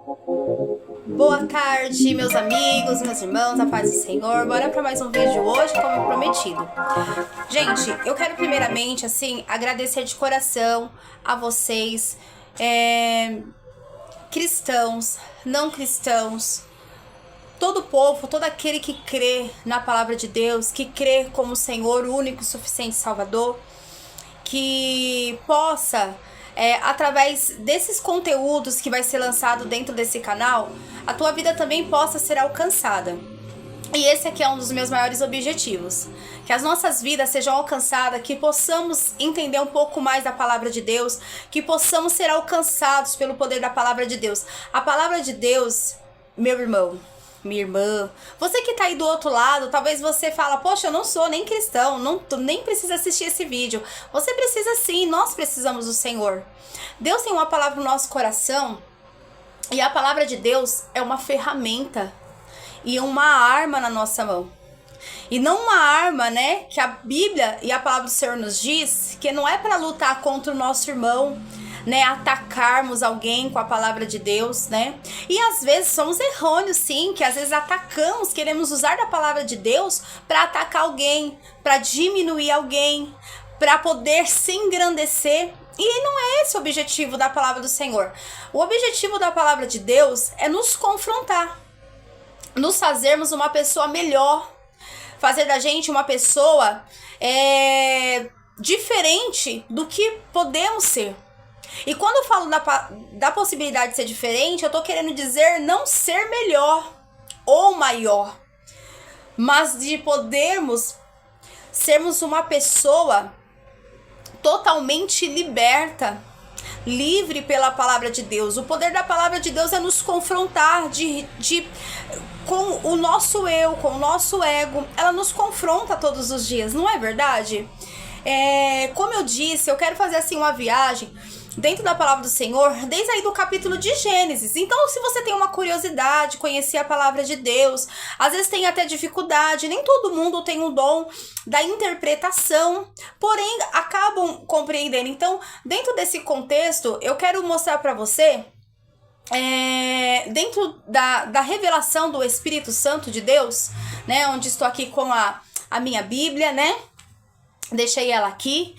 Boa tarde, meus amigos, meus irmãos, a paz do Senhor. Bora para mais um vídeo hoje, como prometido. Gente, eu quero primeiramente, agradecer de coração a vocês, cristãos, não cristãos, todo o povo, todo aquele que crê na palavra de Deus, que crê como Senhor, o único e suficiente Salvador, que possa, através desses conteúdos que vai ser lançado dentro desse canal, a tua vida também possa ser alcançada. E esse aqui é um dos meus maiores objetivos, que as nossas vidas sejam alcançadas, que possamos entender um pouco mais da palavra de Deus, que possamos ser alcançados pelo poder da palavra de Deus. A palavra de Deus, meu irmão, minha irmã, você que tá aí do outro lado, talvez você fala, poxa, eu não sou nem cristão, nem precisa assistir esse vídeo. Você precisa sim, nós precisamos do Senhor. Deus tem uma palavra no nosso coração, e a palavra de Deus é uma ferramenta e uma arma na nossa mão. E não uma arma, né, que a Bíblia e a palavra do Senhor nos diz, que não é para lutar contra o nosso irmão, né, atacarmos alguém com a palavra de Deus, né? E às vezes somos errôneos, sim, que às vezes atacamos, queremos usar da palavra de Deus para atacar alguém, para diminuir alguém, para poder se engrandecer. E não é esse o objetivo da palavra do Senhor. O objetivo da palavra de Deus é nos confrontar, nos fazermos uma pessoa melhor, fazer da gente uma pessoa diferente do que podemos ser. E quando eu falo da possibilidade de ser diferente, eu tô querendo dizer não ser melhor ou maior, mas de podermos sermos uma pessoa totalmente liberta, livre pela palavra de Deus. O poder da palavra de Deus é nos confrontar com o nosso eu, com o nosso ego. Ela nos confronta todos os dias, não é verdade? Como eu disse, eu quero fazer assim uma viagem dentro da palavra do Senhor, desde aí do capítulo de Gênesis. Então, se você tem uma curiosidade, conhecer a palavra de Deus, às vezes tem até dificuldade, nem todo mundo tem o dom da interpretação, porém, acabam compreendendo. Então, dentro desse contexto, eu quero mostrar para você, dentro da revelação do Espírito Santo de Deus, né, onde estou aqui com a minha Bíblia, né, deixei ela aqui,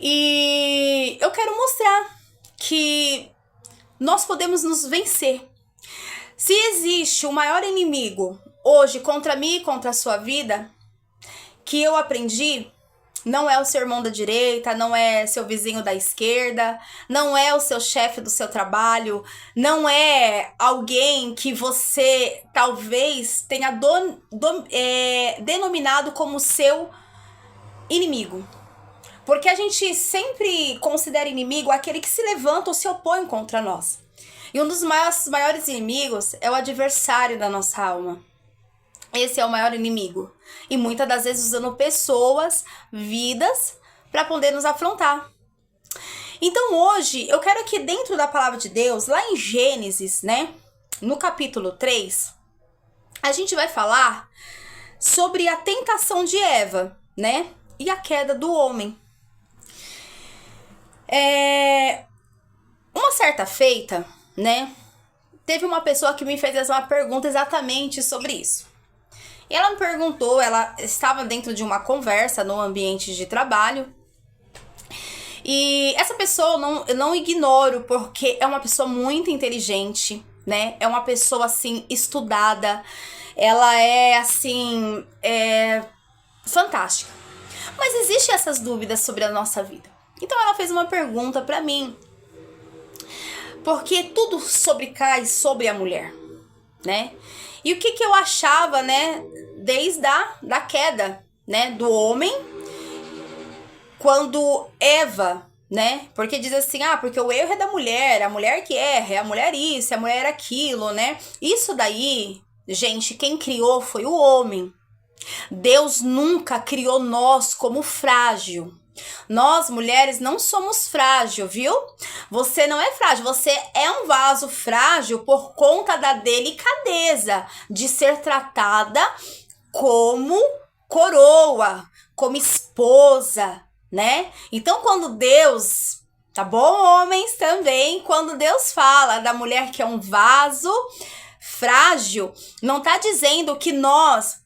e eu quero mostrar que nós podemos nos vencer. Se existe o maior inimigo hoje contra mim e contra a sua vida, que eu aprendi, não é o seu irmão da direita, não é seu vizinho da esquerda, não é o seu chefe do seu trabalho, não é alguém que você talvez tenha denominado como seu inimigo. Porque a gente sempre considera inimigo aquele que se levanta ou se opõe contra nós. E um dos maiores inimigos é o adversário da nossa alma. Esse é o maior inimigo. E muitas das vezes usando pessoas, vidas, para poder nos afrontar. Então hoje, eu quero que dentro da palavra de Deus, lá em Gênesis, né, no capítulo 3, a gente vai falar sobre a tentação de Eva, né, e a queda do homem. Uma certa feita, né, teve uma pessoa que me fez uma pergunta exatamente sobre isso. E ela me perguntou, ela estava dentro de uma conversa no ambiente de trabalho, e essa pessoa eu não ignoro, porque é uma pessoa muito inteligente, né, é uma pessoa assim estudada, ela é assim, fantástica. Mas existem essas dúvidas sobre a nossa vida. Então ela fez uma pergunta pra mim. Porque tudo sobrecai sobre a mulher, né? E o que eu achava, né, desde da queda, né, do homem, quando Eva, né? Porque diz assim, porque o erro é da mulher, a mulher que erra, é a mulher isso, é a mulher aquilo, né? Isso daí, gente, quem criou foi o homem. Deus nunca criou nós como frágil. Nós, mulheres, não somos frágil, viu? Você não é frágil, você é um vaso frágil por conta da delicadeza de ser tratada como coroa, como esposa, né? Então, quando Deus Tá bom, homens também? Quando Deus fala da mulher que é um vaso frágil, não tá dizendo que nós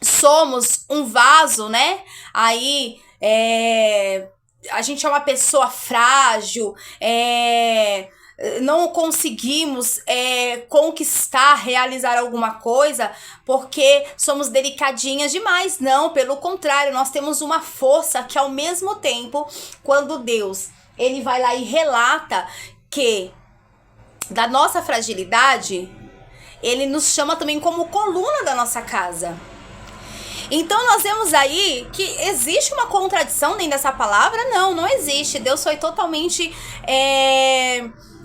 somos um vaso, né? Aí, a gente é uma pessoa frágil, não conseguimos conquistar, realizar alguma coisa porque somos delicadinhas demais. Não, pelo contrário, nós temos uma força que ao mesmo tempo, quando Deus ele vai lá e relata que da nossa fragilidade, ele nos chama também como coluna da nossa casa. Então nós vemos aí que existe uma contradição dentro dessa palavra? Não existe. Deus foi totalmente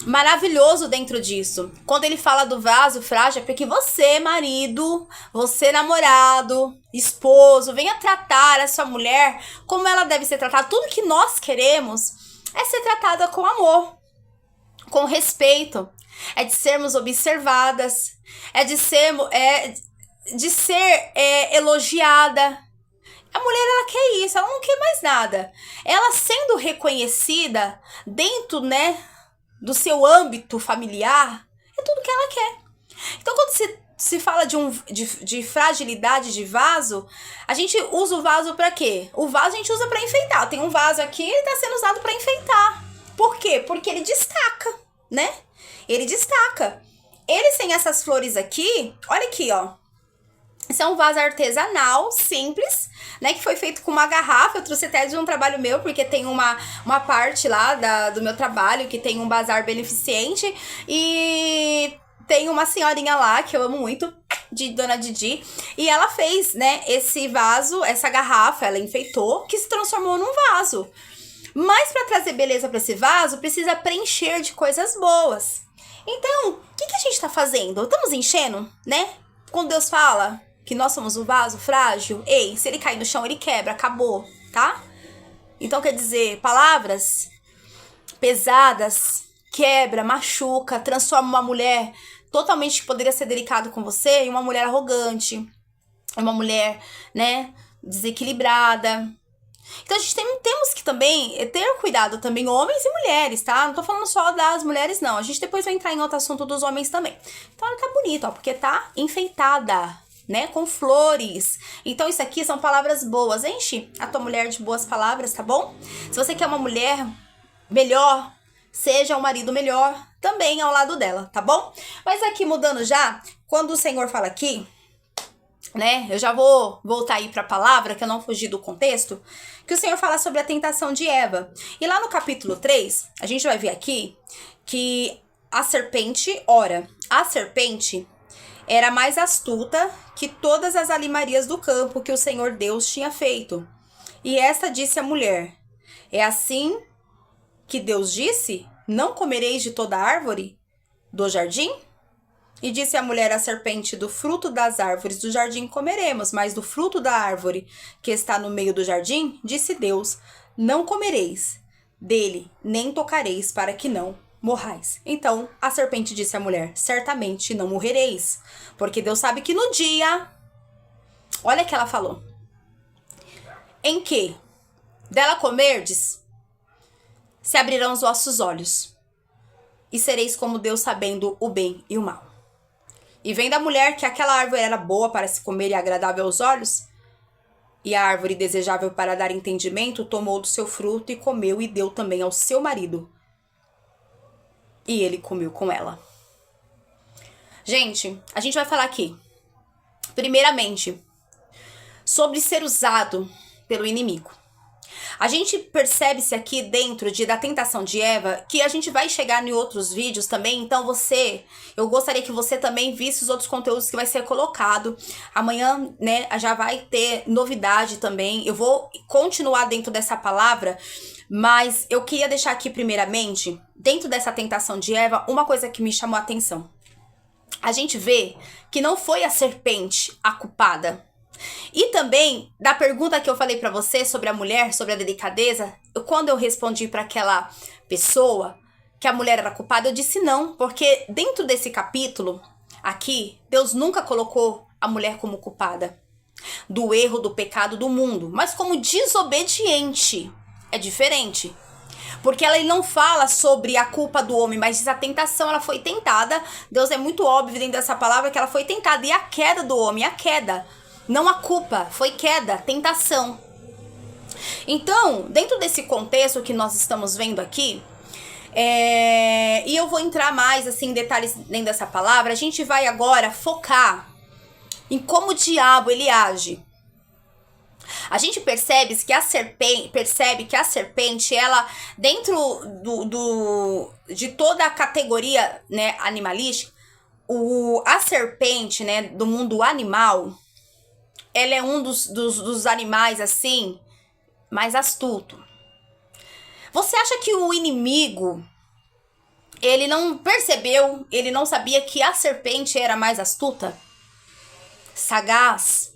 maravilhoso dentro disso. Quando ele fala do vaso frágil, é porque você, marido, você, namorado, esposo, venha tratar a sua mulher como ela deve ser tratada. Tudo que nós queremos é ser tratada com amor, com respeito, é de sermos observadas, é de ser elogiada. A mulher, ela quer isso, ela não quer mais nada. Ela sendo reconhecida dentro, né, do seu âmbito familiar, é tudo que ela quer. Então, quando se fala de fragilidade de vaso, a gente usa o vaso pra quê? O vaso a gente usa pra enfeitar. Tem um vaso aqui, ele tá sendo usado pra enfeitar. Por quê? Porque ele destaca, né? Ele destaca. Ele sem essas flores aqui, olha aqui, ó. Esse é um vaso artesanal, simples, né? Que foi feito com uma garrafa. Eu trouxe até de um trabalho meu, porque tem uma parte lá do meu trabalho que tem um bazar beneficente. E tem uma senhorinha lá, que eu amo muito, de Dona Didi. E ela fez, né, esse vaso, essa garrafa, ela enfeitou, que se transformou num vaso. Mas para trazer beleza para esse vaso, precisa preencher de coisas boas. Então, o que a gente tá fazendo? Estamos enchendo, né? Quando Deus fala que nós somos um vaso frágil, ei, se ele cair no chão, ele quebra, acabou, tá? Então, quer dizer, palavras pesadas, quebra, machuca, transforma uma mulher totalmente que poderia ser delicada com você em uma mulher arrogante, uma mulher, né, desequilibrada. Então, a gente temos que também ter cuidado também, homens e mulheres, tá? Não tô falando só das mulheres, não. A gente depois vai entrar em outro assunto dos homens também. Então, ela tá bonita, ó, porque tá enfeitada, né, com flores. Então isso aqui são palavras boas. Enche a tua mulher de boas palavras, tá bom? Se você quer uma mulher melhor, seja um marido melhor também ao lado dela, tá bom? Mas aqui mudando já, quando o Senhor fala aqui, né, eu já vou voltar aí pra palavra, que eu não fugi do contexto, que o Senhor fala sobre a tentação de Eva. E lá no capítulo 3, a gente vai ver aqui que a serpente, a serpente era mais astuta que todas as alimarias do campo que o Senhor Deus tinha feito. E esta disse à mulher: é assim que Deus disse? Não comereis de toda árvore do jardim? E disse a mulher à serpente: do fruto das árvores do jardim comeremos, mas do fruto da árvore que está no meio do jardim, disse Deus: não comereis dele, nem tocareis, para que não morrais. Então a serpente disse à mulher: certamente não morrereis, porque Deus sabe que no dia, olha que ela falou, em que dela comerdes, se abrirão os vossos olhos, e sereis como Deus, sabendo o bem e o mal. E vendo a mulher que aquela árvore era boa para se comer e agradável aos olhos, e a árvore desejável para dar entendimento, tomou do seu fruto e comeu, e deu também ao seu marido, e ele comeu com ela. Gente, a gente vai falar aqui, primeiramente, sobre ser usado pelo inimigo. A gente percebe-se aqui dentro da tentação de Eva, que a gente vai chegar em outros vídeos também, então eu gostaria que você também visse os outros conteúdos que vai ser colocado. Amanhã, né, já vai ter novidade também, eu vou continuar dentro dessa palavra, mas eu queria deixar aqui primeiramente, dentro dessa tentação de Eva, uma coisa que me chamou a atenção. A gente vê que não foi a serpente a culpada. E também, da pergunta que eu falei pra você sobre a mulher, sobre a delicadeza, quando eu respondi pra aquela pessoa que a mulher era culpada, eu disse não, porque dentro desse capítulo aqui, Deus nunca colocou a mulher como culpada do erro, do pecado do mundo, mas como desobediente. É diferente. Porque ele não fala sobre a culpa do homem, mas diz a tentação, ela foi tentada. Deus é muito óbvio dentro dessa palavra que ela foi tentada. E a queda do homem, a queda, não a culpa, foi queda, tentação. Então, dentro desse contexto que nós estamos vendo aqui, e eu vou entrar mais assim, em detalhes dentro dessa palavra, a gente vai agora focar em como o diabo ele age. A gente percebe que a serpente, ela, dentro de toda a categoria, né, animalística, a serpente, né, do mundo animal, ela é um dos animais, assim, mais astuto. Você acha que o inimigo, ele não percebeu, ele não sabia que a serpente era mais astuta? Sagaz?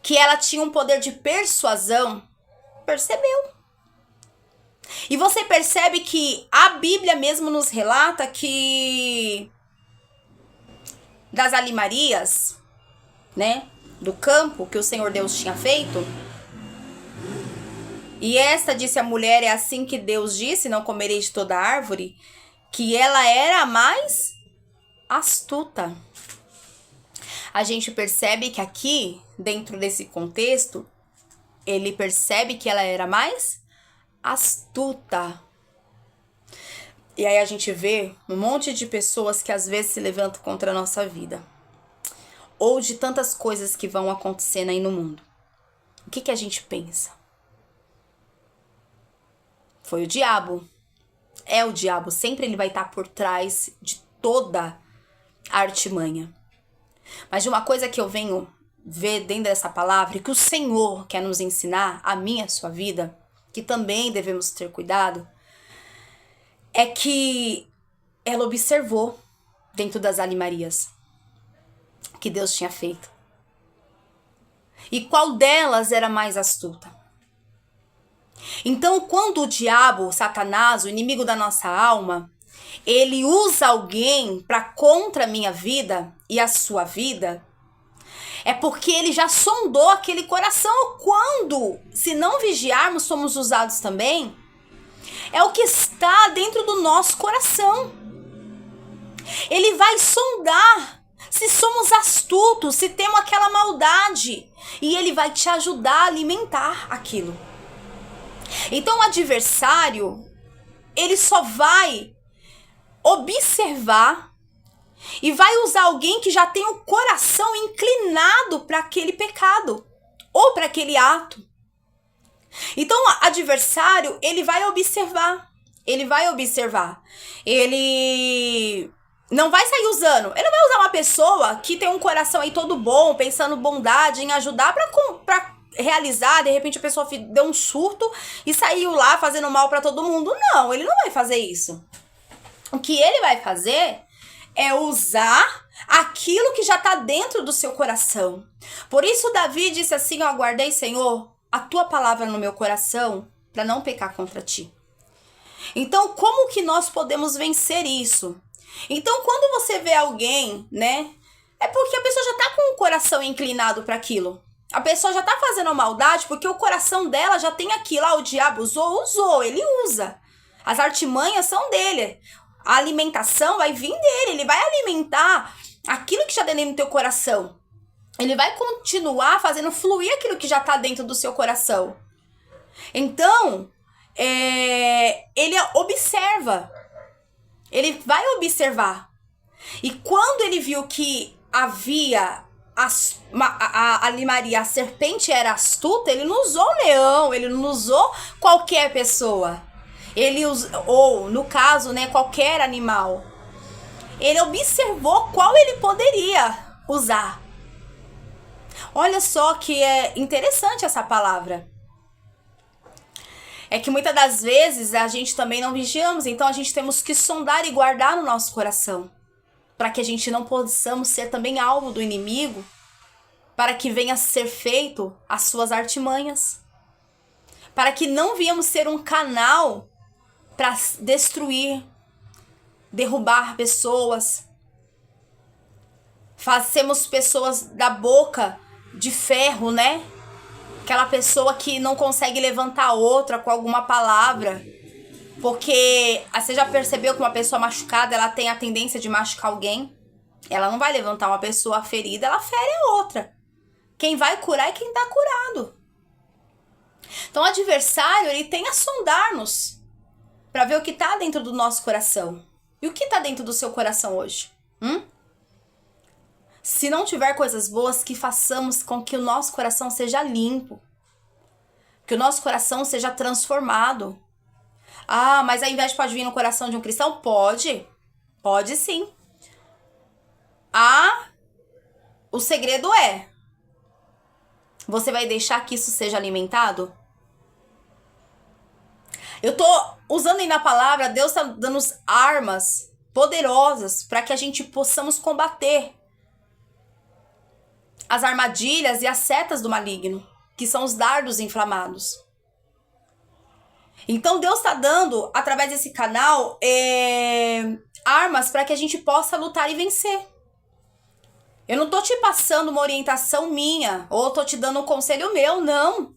Que ela tinha um poder de persuasão? Percebeu. E você percebe que a Bíblia mesmo nos relata que das alimarias, né, do campo que o Senhor Deus tinha feito, e esta disse a mulher, é assim que Deus disse, não comereis de toda árvore, que ela era a mais astuta. A gente percebe que aqui, dentro desse contexto, ele percebe que ela era mais astuta. E aí a gente vê um monte de pessoas que às vezes se levantam contra a nossa vida. Ou de tantas coisas que vão acontecendo aí no mundo. O que a gente pensa? Foi o diabo. É o diabo. Sempre ele vai estar por trás de toda a artimanha. Mas de uma coisa que eu venho ver dentro dessa palavra, que o Senhor quer nos ensinar, a minha e a sua vida, que também devemos ter cuidado, é que ela observou dentro das alimarias que Deus tinha feito. E qual delas era mais astuta? Então, quando o diabo, Satanás, o inimigo da nossa alma, ele usa alguém para contra a minha vida e a sua vida, é porque ele já sondou aquele coração. Quando, se não vigiarmos, somos usados também, é o que está dentro do nosso coração. Ele vai sondar se somos astutos, se temos aquela maldade, e ele vai te ajudar a alimentar aquilo. Então o adversário, ele só vai observar e vai usar alguém que já tem o coração inclinado para aquele pecado ou para aquele ato. Então o adversário, ele vai observar. Ele não vai sair usando. Ele não vai usar uma pessoa que tem um coração aí todo bom, pensando bondade, em ajudar para realizar. De repente a pessoa deu um surto e saiu lá fazendo mal para todo mundo. Não, ele não vai fazer isso. O que ele vai fazer é usar aquilo que já está dentro do seu coração. Por isso Davi disse assim: eu aguardei, Senhor, a tua palavra no meu coração para não pecar contra ti. Então, como que nós podemos vencer isso? Então, quando você vê alguém, né, é porque a pessoa já está com o coração inclinado para aquilo. A pessoa já está fazendo maldade porque o coração dela já tem aquilo. O diabo usou, ele usa. As artimanhas são dele. A alimentação vai vir dele. Ele vai alimentar aquilo que já tem dentro do teu coração. Ele vai continuar fazendo fluir aquilo que já está dentro do seu coração. Então, ele observa. Ele vai observar. E quando ele viu que havia a limaria, a serpente era astuta, ele não usou o leão, ele não usou qualquer pessoa. Ele usou, ou no caso, né, qualquer animal. Ele observou qual ele poderia usar. Olha só que é interessante essa palavra. É que muitas das vezes a gente também não vigiamos, então a gente temos que sondar e guardar no nosso coração, para que a gente não possamos ser também alvo do inimigo, para que venha a ser feito as suas artimanhas, para que não venhamos ser um canal para destruir, derrubar pessoas, fazemos pessoas da boca de ferro, né? Aquela pessoa que não consegue levantar outra com alguma palavra. Porque você já percebeu que uma pessoa machucada, ela tem a tendência de machucar alguém? Ela não vai levantar uma pessoa ferida, ela fere a outra. Quem vai curar é quem tá curado. Então o adversário, ele tem a sondar-nos para ver o que tá dentro do nosso coração. E o que tá dentro do seu coração hoje? Se não tiver coisas boas, que façamos com que o nosso coração seja limpo. Que o nosso coração seja transformado. Ah, mas a inveja pode vir no coração de um cristão? Pode. Pode sim. O segredo é: você vai deixar que isso seja alimentado? Eu tô usando aí na palavra, Deus tá dando armas poderosas para que a gente possamos combater as armadilhas e as setas do maligno, que são os dardos inflamados. Então Deus tá dando, através desse canal, armas para que a gente possa lutar e vencer. Eu não tô te passando uma orientação minha, ou tô te dando um conselho meu, não.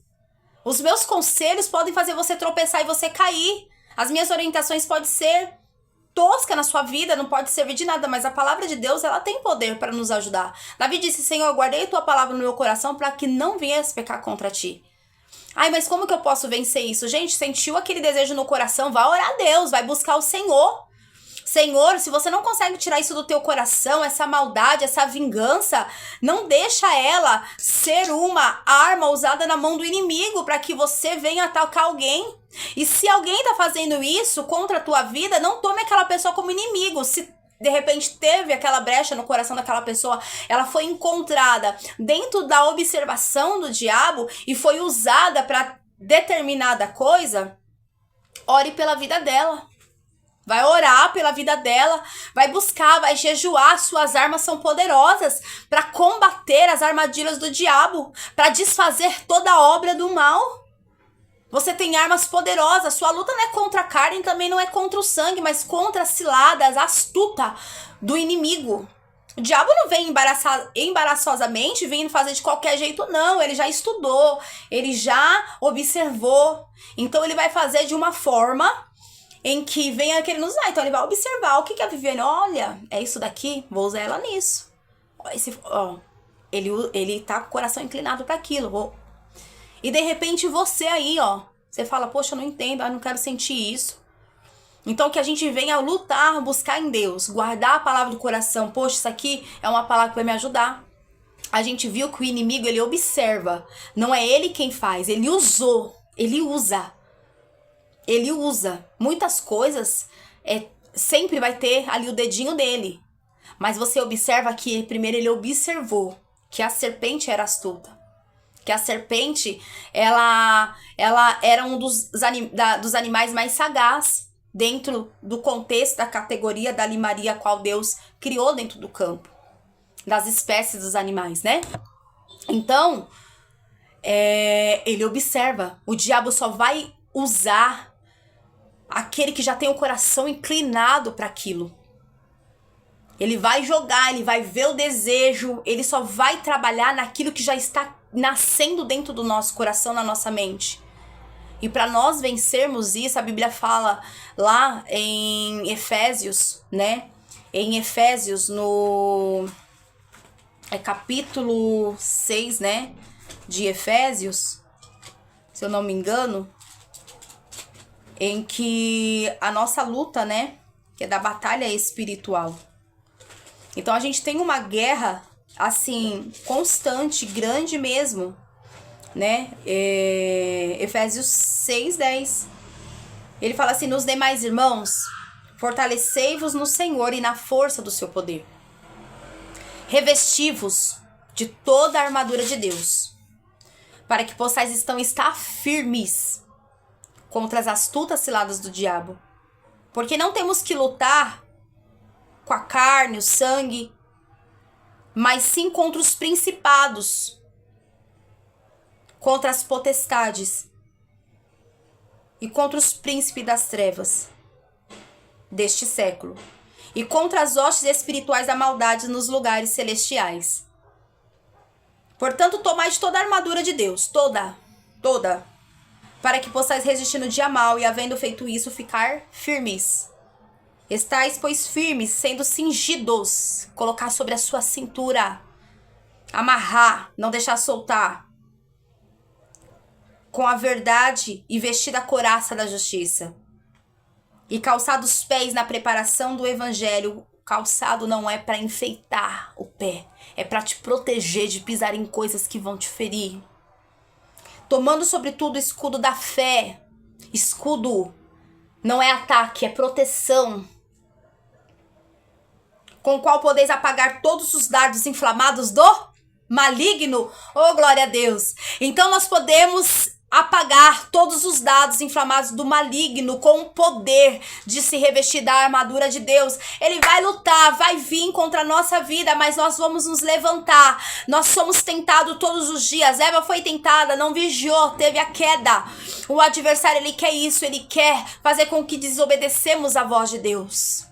Os meus conselhos podem fazer você tropeçar e você cair. As minhas orientações podem ser tosca na sua vida, não pode servir de nada, mas a palavra de Deus, ela tem poder para nos ajudar. Davi disse: Senhor, eu guardei a tua palavra no meu coração para que não venhas pecar contra ti. Ai, mas como que eu posso vencer isso? Gente, sentiu aquele desejo no coração, vai orar a Deus, vai buscar o Senhor. Senhor, se você não consegue tirar isso do teu coração, essa maldade, essa vingança, não deixa ela ser uma arma usada na mão do inimigo para que você venha atacar alguém. E se alguém tá fazendo isso contra a tua vida, não tome aquela pessoa como inimigo. Se de repente teve aquela brecha no coração daquela pessoa, ela foi encontrada dentro da observação do diabo e foi usada para determinada coisa, ore pela vida dela. Vai orar pela vida dela, vai buscar, vai jejuar. Suas armas são poderosas para combater as armadilhas do diabo, para desfazer toda a obra do mal. Você tem armas poderosas. Sua luta não é contra a carne, também não é contra o sangue, mas contra as ciladas astutas do inimigo. O diabo não vem embaraçosamente, vindo fazer de qualquer jeito, não. Ele já estudou, ele já observou. Então ele vai fazer de uma forma em que venha querer nos usar. Então ele vai observar o que a Viviane, olha, é isso daqui, vou usar ela nisso. Ele tá com o coração inclinado para aquilo. E de repente você aí, você fala: poxa, eu não entendo, eu não quero sentir isso. Então que a gente venha lutar, buscar em Deus, guardar a palavra do coração. Poxa, isso aqui é uma palavra que vai me ajudar. A gente viu que o inimigo, ele observa, não é ele quem faz, ele usou, ele usa. Ele usa muitas coisas, sempre vai ter ali o dedinho dele. Mas você observa que primeiro ele observou que a serpente era astuta. Que a serpente, ela era um dos animais mais sagaz dentro do contexto da categoria da limaria a qual Deus criou dentro do campo. Das espécies dos animais, né? Então, ele observa. O diabo só vai usar aquele que já tem o coração inclinado para aquilo. Ele vai jogar, ele vai ver o desejo, ele só vai trabalhar naquilo que já está nascendo dentro do nosso coração, na nossa mente. E para nós vencermos isso, a Bíblia fala lá em Efésios, né? Em Efésios, no capítulo 6, né? De Efésios, se eu não me engano, em que a nossa luta, né, que é da batalha espiritual. Então a gente tem uma guerra, assim, constante, grande mesmo, né? Efésios 6:10. Ele fala assim: nos demais irmãos, fortalecei-vos no Senhor e na força do seu poder. Revesti-vos de toda a armadura de Deus, para que possais estar firmes contra as astutas ciladas do diabo. Porque não temos que lutar com a carne, o sangue, mas sim contra os principados, contra as potestades e contra os príncipes das trevas deste século e contra as hostes espirituais da maldade nos lugares celestiais. Portanto, tomai toda a armadura de Deus, toda, para que possais resistir no dia mau e, havendo feito isso, ficar firmes. Estais, pois, firmes, sendo cingidos, colocar sobre a sua cintura, amarrar, não deixar soltar, com a verdade e vestir a couraça da justiça. E calçado os pés na preparação do evangelho. Calçado não é para enfeitar o pé, é para te proteger de pisar em coisas que vão te ferir. Tomando sobretudo o escudo da fé. Escudo não é ataque, é proteção. Com o qual podeis apagar todos os dardos inflamados do maligno. Oh, glória a Deus! Então nós podemos apagar todos os dardos inflamados do maligno com o poder de se revestir da armadura de Deus. Ele vai lutar, vai vir contra a nossa vida, mas nós vamos nos levantar. Nós somos tentados todos os dias. Eva foi tentada, não vigiou, teve a queda. O adversário, ele quer isso, ele quer fazer com que desobedecemos a voz de Deus.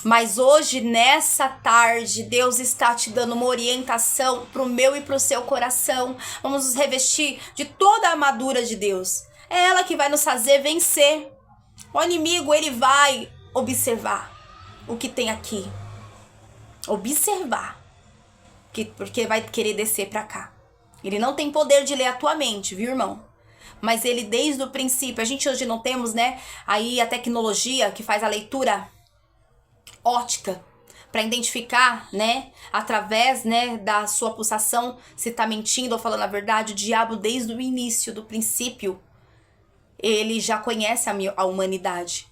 Mas hoje, nessa tarde, Deus está te dando uma orientação para o meu e para o seu coração. Vamos nos revestir de toda a armadura de Deus. É ela que vai nos fazer vencer. O inimigo, ele vai observar o que tem aqui. Observar. Porque vai querer descer para cá. Ele não tem poder de ler a tua mente, viu, irmão? Mas ele, desde o princípio, a gente hoje não temos, né, aí a tecnologia que faz a leitura ótica, para identificar, né, através, né, da sua pulsação, se tá mentindo ou falando a verdade. O diabo, desde o início, do princípio, ele já conhece a humanidade.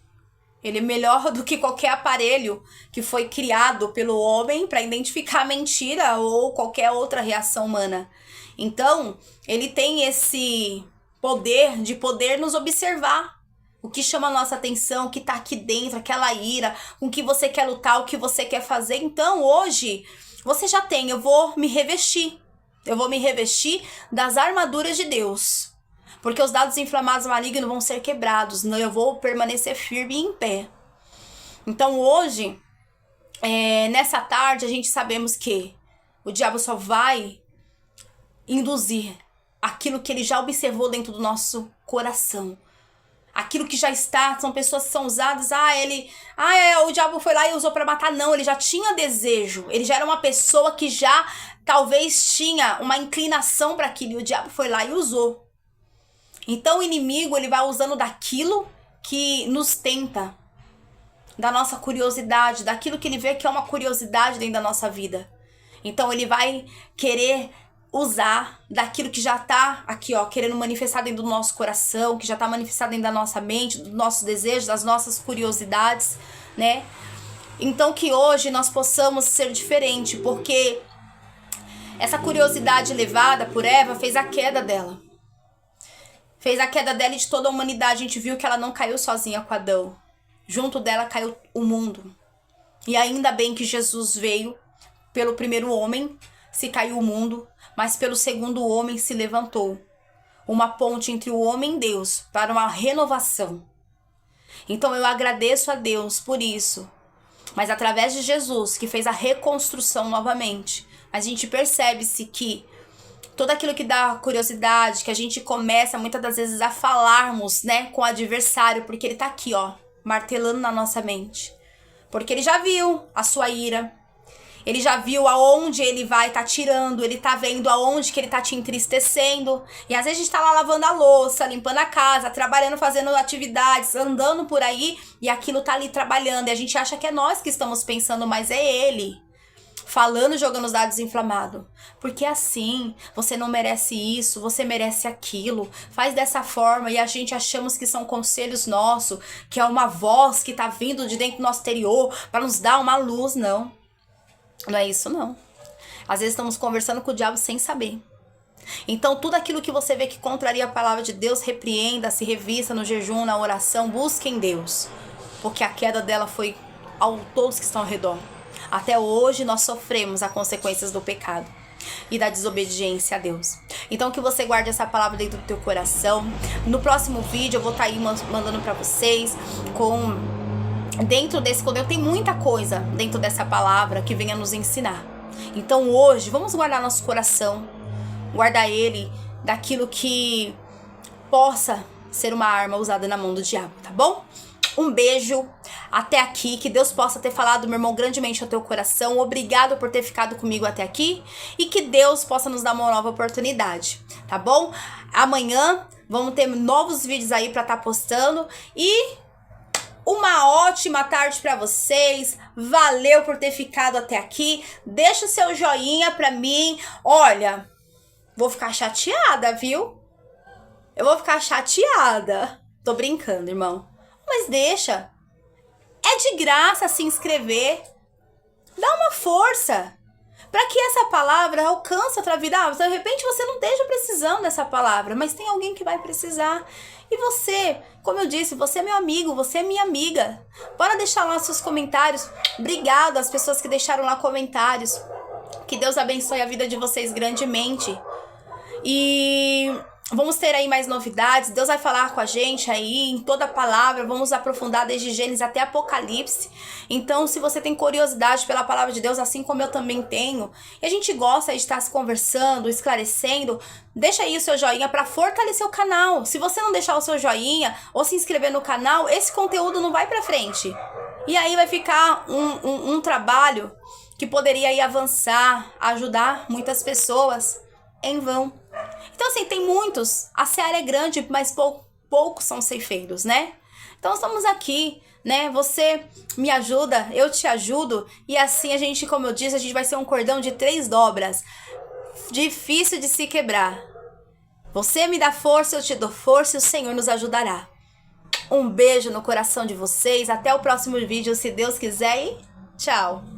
Ele é melhor do que qualquer aparelho que foi criado pelo homem para identificar a mentira ou qualquer outra reação humana. Então, ele tem esse poder de poder nos observar. O que chama a nossa atenção, o que tá aqui dentro, aquela ira, com o que você quer lutar, o que você quer fazer. Então, hoje, você já tem, eu vou me revestir. Eu vou me revestir das armaduras de Deus. Porque os dardos inflamados malignos vão ser quebrados. Eu vou permanecer firme e em pé. Então, hoje, nessa tarde, a gente sabemos que o diabo só vai induzir aquilo que ele já observou dentro do nosso coração. Aquilo que já está, são pessoas que são usadas, o diabo foi lá e usou para matar. Não, ele já tinha desejo, ele já era uma pessoa que já talvez tinha uma inclinação para aquilo, e o diabo foi lá e usou. Então o inimigo, ele vai usando daquilo que nos tenta, da nossa curiosidade, daquilo que ele vê que é uma curiosidade dentro da nossa vida. Então ele vai querer usar daquilo que já tá aqui, ó, querendo manifestar dentro do nosso coração, que já tá manifestado dentro da nossa mente, dos nossos desejos, das nossas curiosidades, né? Então que hoje nós possamos ser diferente, porque essa curiosidade levada por Eva fez a queda dela. Fez a queda dela e de toda a humanidade. A gente viu que ela não caiu sozinha com Adão. Junto dela caiu o mundo. E ainda bem que Jesus veio pelo primeiro homem, se caiu o mundo, mas pelo segundo homem se levantou. Uma ponte entre o homem e Deus para uma renovação. Então eu agradeço a Deus por isso. Mas através de Jesus, que fez a reconstrução novamente, a gente percebe-se que tudo aquilo que dá curiosidade, que a gente começa muitas das vezes a falarmos, né, com o adversário, porque ele tá aqui, ó, martelando na nossa mente. Porque ele já viu a sua ira. Ele já viu aonde ele vai tá tirando, ele tá vendo aonde que ele tá te entristecendo. E às vezes a gente tá lá lavando a louça, limpando a casa, trabalhando, fazendo atividades, andando por aí, e aquilo tá ali trabalhando. E a gente acha que é nós que estamos pensando, mas é ele. Falando, jogando os dados inflamados. Porque assim, você não merece isso, você merece aquilo. Faz dessa forma e a gente achamos que são conselhos nossos, que é uma voz que tá vindo de dentro do nosso interior para nos dar uma luz. Não. Não é isso, não. Às vezes estamos conversando com o diabo sem saber. Então, tudo aquilo que você vê que contraria a palavra de Deus, repreenda, se revista no jejum, na oração, busque em Deus. Porque a queda dela foi a todos que estão ao redor. Até hoje nós sofremos as consequências do pecado e da desobediência a Deus. Então que você guarde essa palavra dentro do teu coração. No próximo vídeo eu vou estar aí mandando para vocês dentro desse conteúdo. Tem muita coisa dentro dessa palavra que venha nos ensinar. Então hoje vamos guardar nosso coração, guardar ele daquilo que possa ser uma arma usada na mão do diabo, tá bom? Um beijo até aqui, que Deus possa ter falado, meu irmão, grandemente ao teu coração. Obrigado por ter ficado comigo até aqui e que Deus possa nos dar uma nova oportunidade, tá bom? Amanhã vamos ter novos vídeos aí pra estar postando e uma ótima tarde pra vocês. Valeu por ter ficado até aqui. Deixa o seu joinha pra mim. Olha, vou ficar chateada, viu? Eu vou ficar chateada. Tô brincando, irmão. Mas deixa. É de graça se inscrever. Dá uma força para que essa palavra alcance a tua vida. De repente você não esteja precisando dessa palavra, mas tem alguém que vai precisar. E você, como eu disse, você é meu amigo, você é minha amiga. Bora deixar lá seus comentários. Obrigado às pessoas que deixaram lá comentários. Que Deus abençoe a vida de vocês grandemente. E vamos ter aí mais novidades. Deus vai falar com a gente aí em toda a palavra. Vamos aprofundar desde Gênesis até Apocalipse. Então, se você tem curiosidade pela palavra de Deus, assim como eu também tenho, e a gente gosta de estar se conversando, esclarecendo, deixa aí o seu joinha para fortalecer o canal. Se você não deixar o seu joinha ou se inscrever no canal, esse conteúdo não vai para frente. E aí vai ficar um trabalho que poderia aí avançar, ajudar muitas pessoas em vão. Então, assim, tem muitos. A seara é grande, mas poucos são ceifeiros, né? Então, estamos aqui, né? Você me ajuda, eu te ajudo. E assim, a gente, como eu disse, a gente vai ser um cordão de 3 dobras. Difícil de se quebrar. Você me dá força, eu te dou força e o Senhor nos ajudará. Um beijo no coração de vocês. Até o próximo vídeo, se Deus quiser. E tchau!